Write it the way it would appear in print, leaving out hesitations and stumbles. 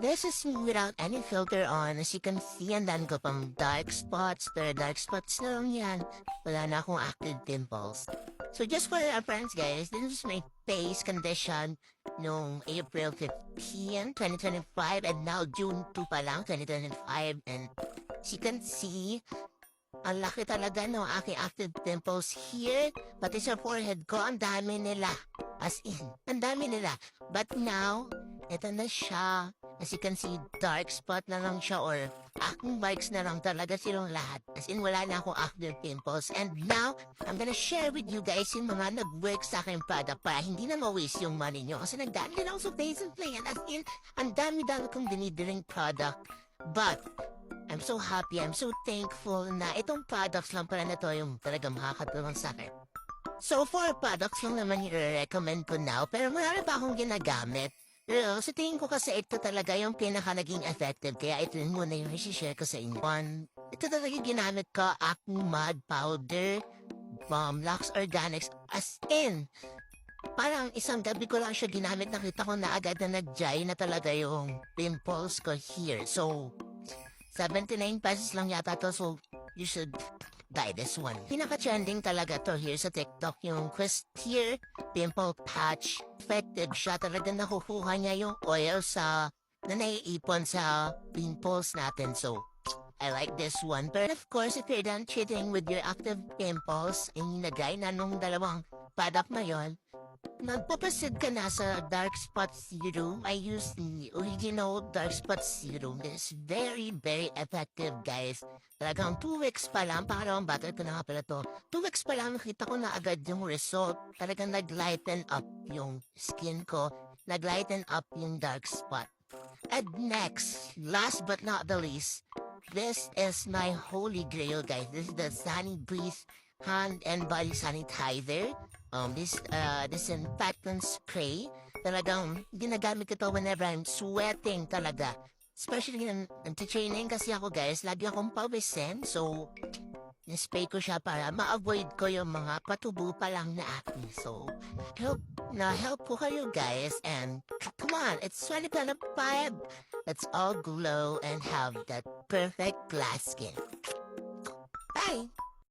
This is me without any filter on. As you can see, ang dami ko pang dark spots. Pero dark spots na lang yan. Wala na akong active pimples. So just for our friends, guys, this is my face condition noong April 15, 2025. And now June 2 pa lang, 2025. And as you can see, ang laki talaga ng aking active pimples here. Pati sa forehead ko, ang dami nila. As in, ang dami nila. But now, eto na siya. As you can see, dark spot na lang siya or acne marks na lang talaga silang lahat. As in, wala na akong active pimples. And now, I'm gonna share with you guys yung mga nag-work sa aking product para hindi na ma-waste yung money nyo. Kasi nagdaan din ako sa Face and Play. And as in, ang dami-dami kong dinidiring product. But, I'm so happy, I'm so thankful na itong products lang pala na to yung talagang makakatulong sa akin. So, 4 products lang naman yung recommend ko now, pero marami pa akong ginagamit. Pero sa tingin ko kasi ito talaga yung pinaka naging effective, kaya ito yun muna yung i-share ko sa inyo. One, ito talaga yung ginamit ko, Acne Mud Powder, Lux Organics, as in, parang isang gabi ko lang siya ginamit, nakita ko na agad na nag-dry na talaga yung pimples ko here. So, 79 pesos lang yata to, so you should buy this one. Pinaka-trending talaga to here sa TikTok, yung Quest Here Pimple Patch. Effective siya, talaga nakukuha niya yung oil na naiipon sa pimples natin. So, I like this one. But of course, if you're done cheating with your active pimples, inilagay na nung dalawang product na yon, magpapasid ka na sa Dark Spot Serum. I use the original Dark Spot Serum. It's very, very effective, guys. Talagang 2 weeks pa lang, pangalawang battle ko na nga pala to. 2 weeks pa lang, nakita ko na agad yung result. Talagang nag-lighten up yung skin ko. Nag-lighten up yung dark spot. And next, last but not the least, this is my holy grail, guys. This is the Sunny Breeze hand and body sanitizer. This disinfectant spray. Talagang ginagamit ko to whenever I'm sweating talaga. Especially nag-training kasi ako, guys. Lagi akong pawisin. So, nispray ko siya para ma-avoid ko yung mga patubo pa lang na acne. So, help ko kayo, guys. And come on, it's 2025. Let's all glow and have that perfect glass skin. Bye!